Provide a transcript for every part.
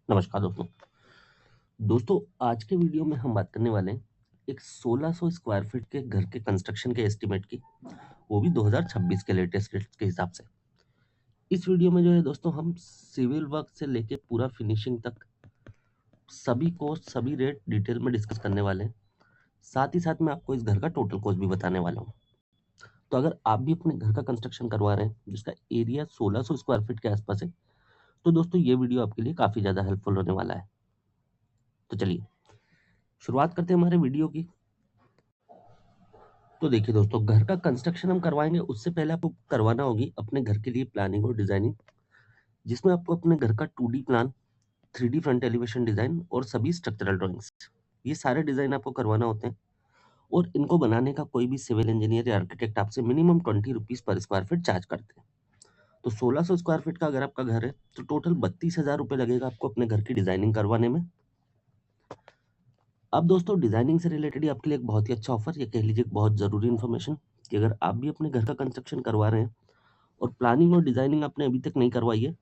नमस्कार दोस्तों। दोस्तों, आज के वीडियो में हम बात करने वाले हैं एक 1600 स्क्वायर फीट के घर के कंस्ट्रक्शन के एस्टीमेट की, वो भी 2026 के लेटेस्ट रेट्स के हिसाब से। इस वीडियो में जो है दोस्तों, हम सिविल वर्क से लेके पूरा फिनिशिंग तक सभी कॉस्ट, सभी रेट डिटेल में डिस्कस करने वाले हैं। साथ ही साथ मैं आपको इस घर का टोटल कॉस्ट भी बताने वाला हूँ। तो अगर आप भी अपने घर का कंस्ट्रक्शन करवा रहे हैं जिसका एरिया 1600 स्क्वायर फीट के आसपास है, तो दोस्तों ये वीडियो आपके लिए काफ़ी ज़्यादा हेल्पफुल होने वाला है। तो चलिए शुरुआत करते हैं हमारे वीडियो की। तो देखिए दोस्तों, घर का कंस्ट्रक्शन हम करवाएंगे उससे पहले आपको करवाना होगी अपने घर के लिए प्लानिंग और डिजाइनिंग, जिसमें आपको अपने घर का 2D plan, 3D front elevation design और सभी स्ट्रक्चरल ड्राइंग्स, ये सारे डिजाइन आपको करवाना होते हैं। और इनको बनाने का कोई भी सिविल इंजीनियर या आर्किटेक्ट आपसे minimum 20 rupees per square feet charge करते हैं। तो 1600 स्क्वायर फीट का अगर आपका घर है तो टोटल 32,000 रुपये लगेगा आपको अपने घर की डिजाइनिंग करवाने में। अब दोस्तों, डिजाइनिंग से रिलेटेड ही आपके लिए एक बहुत ही अच्छा ऑफर, ये कह लीजिए एक बहुत जरूरी इन्फॉर्मेशन, कि अगर आप भी अपने घर का कंस्ट्रक्शन करवा रहे हैं और प्लानिंग और डिजाइनिंग आपने अभी तक नहीं करवाई है,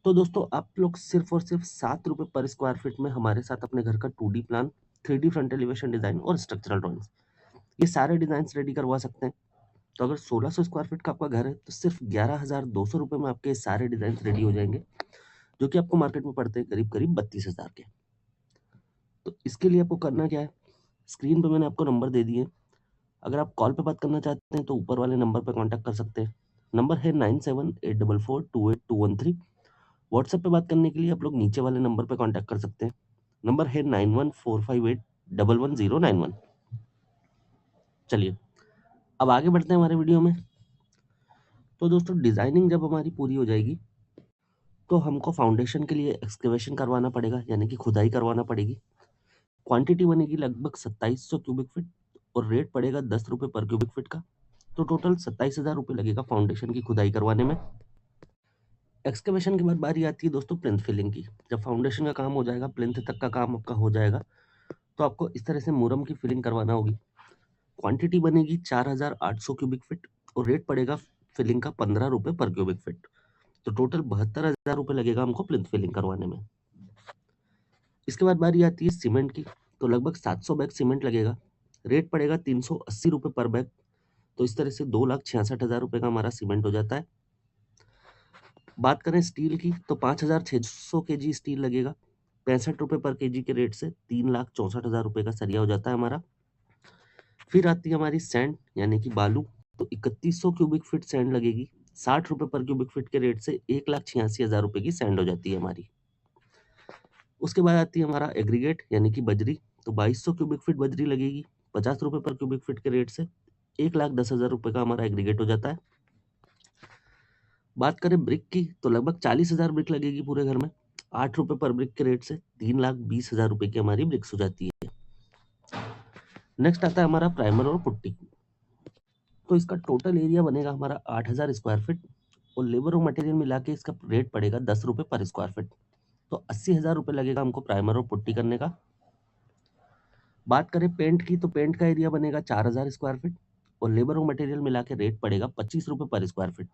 तो दोस्तों आप लोग सिर्फ और सिर्फ 7 रुपये पर स्क्वायर फीट में हमारे साथ अपने घर का 2D plan, 3D front elevation design और स्ट्रक्चरल ड्राइंग्स, ये सारे डिजाइन रेडी करवा सकते हैं। तो अगर 1600 स्क्वायर फीट का आपका घर है तो सिर्फ 11,200 रुपये में आपके सारे डिजाइन रेडी हो जाएंगे, जो कि आपको मार्केट में पड़ते हैं करीब करीब 32,000 के। तो इसके लिए आपको करना क्या है, स्क्रीन पे मैंने आपको नंबर दे दिए। अगर आप कॉल पे बात करना चाहते हैं तो ऊपर वाले नंबर पे कांटेक्ट कर सकते हैं। नंबर है 9784428213। व्हाट्सएप पे बात करने के लिए आप लोग नीचे वाले नंबर पे कांटेक्ट कर सकते हैं। नंबर है 9145811091। चलिए अब आगे बढ़ते हैं हमारे वीडियो में। तो दोस्तों, डिजाइनिंग जब हमारी पूरी हो जाएगी तो हमको फाउंडेशन के लिए एक्सकेवेशन करवाना पड़ेगा, यानी कि खुदाई करवाना पड़ेगी। क्वांटिटी बनेगी लगभग 2700 क्यूबिक फीट और रेट पड़ेगा 10 रुपये पर क्यूबिक फीट का। तो टोटल 27,000 रुपये लगेगा फाउंडेशन की खुदाई करवाने में। एक्सकवेशन के बाद बारी आती है दोस्तों प्लिंथ फिलिंग की। जब फाउंडेशन का काम हो जाएगा, प्लिंथ तक का काम आपका हो जाएगा, तो आपको इस तरह से मुरम की फिलिंग करवाना होगी। क्वांटिटी बनेगी 4,800 क्यूबिक फीट और रेट पड़ेगा फिलिंग का 15 रुपये पर क्यूबिक फीट। तो टोटल 72,000 रुपये लगेगा हमको प्लिंथ फिलिंग करवाने में। इसके बाद बारी आती है सीमेंट की। तो लगभग 700 बैग सीमेंट लगेगा, रेट पड़ेगा 380 रुपये पर बैग। तो इस तरह से 2,66,000 रुपये का हमारा सीमेंट हो जाता है। बात करें स्टील की तो 5,600 केजी स्टील लगेगा, 65 रुपये पर केजी के रेट से 3,64,000 रुपये का सरिया हो जाता है हमारा। फिर आती है हमारी सैंड यानी कि बालू। तो 3100 क्यूबिक फीट सैंड लगेगी, 60 रुपये पर क्यूबिक फीट के रेट से 1,86,000 रुपये की सैंड हो जाती है हमारी। उसके बाद आती है हमारा एग्रीगेट यानी कि बजरी। तो 2200 क्यूबिक फीट बजरी लगेगी, 50 रुपये पर क्यूबिक फीट के रेट से 1,10,000 रुपये का हमारा एग्रीगेट हो जाता है। बात करें ब्रिक की तो लगभग 40,000 ब्रिक लगेगी पूरे घर में, 8 रुपये पर ब्रिक के रेट से 3,20,000 रुपये की हमारी ब्रिक्स हो जाती है। नेक्स्ट आता है हमारा प्राइमर और पुट्टी। तो इसका टोटल एरिया बनेगा हमारा 8,000 स्क्वायर फीट और लेबर और मटेरियल मिला के इसका रेट पड़ेगा 10 रुपये पर स्क्वायर फीट। तो 80,000 रुपये लगेगा हमको प्राइमर और पुट्टी करने का। बात करें पेंट की तो पेंट का एरिया बनेगा 4,000 स्क्वायर फीट और लेबर और मटेरियल मिला के रेट पड़ेगा 25 रुपये पर स्क्वायर फीट।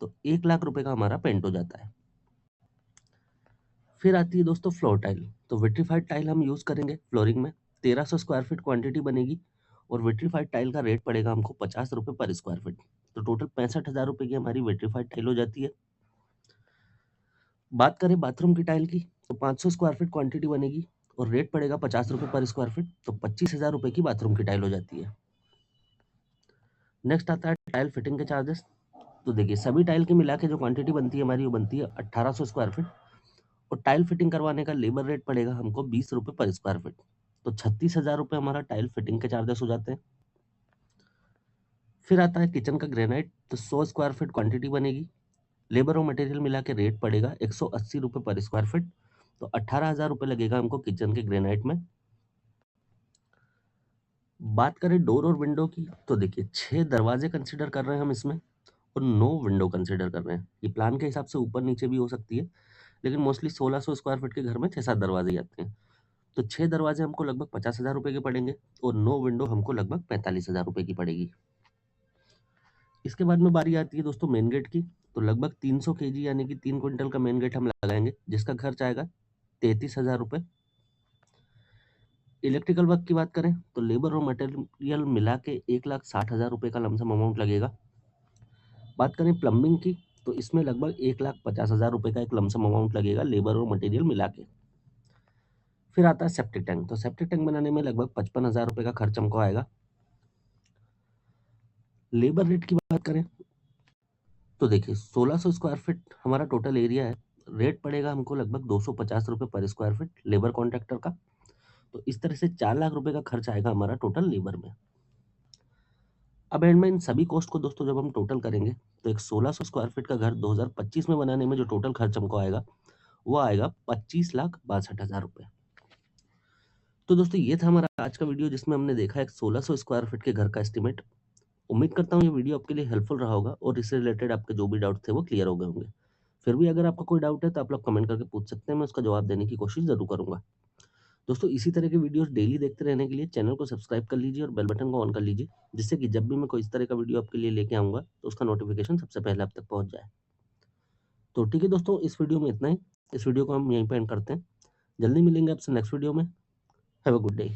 तो 1,00,000 रुपये का हमारा पेंट हो जाता है। फिर आती है दोस्तों फ्लोर टाइल। तो विट्रीफाइड टाइल हम यूज करेंगे फ्लोरिंग में, 1,300 स्क्वायर फीट क्वांटिटी बनेगी और विट्रीफाइड टाइल का रेट पड़ेगा हमको 50 रुपये पर स्क्वायर फीट। तो टोटल 65,000 रुपये की हमारी विट्रीफाइड टाइल हो जाती है। बात करें बाथरूम की टाइल की तो 500 स्क्वायर फीट क्वांटिटी बनेगी और रेट पड़ेगा 50 रुपये पर स्क्वायर फीट। तो 25,000 रुपये की बाथरूम की टाइल हो जाती है। नेक्स्ट आता है टाइल फिटिंग के चार्जेस। तो देखिए सभी टाइल के मिला के जो क्वांटिटी बनती है हमारी, वो बनती है 1,800 स्क्वायर फीट और टाइल फिटिंग करवाने का लेबर रेट पड़ेगा हमको 20 रुपये पर स्क्वायर फीट। तो 36,000 रुपये हमारा टाइल फिटिंग के चार्जेस हो जाते हैं। फिर आता है किचन का ग्रेनाइट। तो 100 स्क्वायर फीट क्वांटिटी बनेगी, लेबर और मटेरियल मिला के रेट पड़ेगा 180 रुपये पर स्क्वायर फीट। तो 18,000 रुपये लगेगा हमको किचन के ग्रेनाइट में। बात करें डोर और विंडो की तो देखिए 6 दरवाजे कंसिडर कर रहे हैं हम इसमें और 9 विंडो कंसिडर कर रहे हैं। ये प्लान के हिसाब से ऊपर नीचे भी हो सकती है, लेकिन मोस्टली 1600 स्क्वायर फीट के घर में 6-7 दरवाजे ही आते हैं। तो 6 दरवाजे हमको लगभग 50,000 रुपये के पड़ेंगे और 9 विंडो हमको लगभग 45,000 रुपये की पड़ेगी। इसके बाद में बारी आती है दोस्तों मेन गेट की। तो लगभग 300 केजी यानी कि 3 क्विंटल का मेन गेट हम लगाएंगे, जिसका खर्च आएगा 33,000 रुपये। इलेक्ट्रिकल वर्क की बात करें तो लेबर और मटेरियल मिला के 1,60,000 रुपये का लमसम अमाउंट लगेगा। बात करें प्लम्बिंग की तो इसमें लगभग 1,50,000 रुपये का एक लमसम अमाउंट लगेगा लेबर और मटेरियल मिला के। फिर आता है सेप्टिक टैंक, तो सेप्टिक टैंक बनाने में लगभग 55,000 रुपये का खर्च हमको आएगा। लेबर रेट की बात करें तो देखिए 1600 स्क्वायर फीट हमारा टोटल एरिया है, रेट पड़ेगा हमको लगभग 250 रुपये पर स्क्वायर फीट लेबर कॉन्ट्रैक्टर का। तो इस तरह से 4 लाख रुपए का खर्च आएगा हमारा टोटल लेबर में। अब एंड में इन सभी कॉस्ट को दोस्तों जब हम टोटल करेंगे तो एक 1600 स्क्वायर फीट का घर 2025 में बनाने में जो टोटल खर्च हमको आएगा वो आएगा 25,62,000 रुपये। तो दोस्तों ये था हमारा आज का वीडियो जिसमें हमने देखा एक 1600 स्क्वायर फीट के घर का एस्टिमेट। उम्मीद करता हूँ ये वीडियो आपके लिए हेल्पफुल रहा होगा और इससे रिलेटेड आपके जो भी डाउट थे वो क्लियर हो गए होंगे। फिर भी अगर आपका कोई डाउट है तो आप लोग कमेंट करके पूछ सकते हैं, मैं उसका जवाब देने की कोशिश जरूर करूंगा। दोस्तों इसी तरह के वीडियोस डेली देखते रहने के लिए चैनल को सब्सक्राइब कर लीजिए और बेल बटन को ऑन कर लीजिए, जिससे कि जब भी मैं कोई इस तरह का वीडियो आपके लिए लेके आऊँगा तो उसका नोटिफिकेशन सबसे पहले आप तक पहुँच जाए। तो ठीक है दोस्तों, इस वीडियो में इतना ही। इस वीडियो को हम यहीं पे एंड करते हैं। जल्दी मिलेंगे आपसे नेक्स्ट वीडियो में। Have a good day.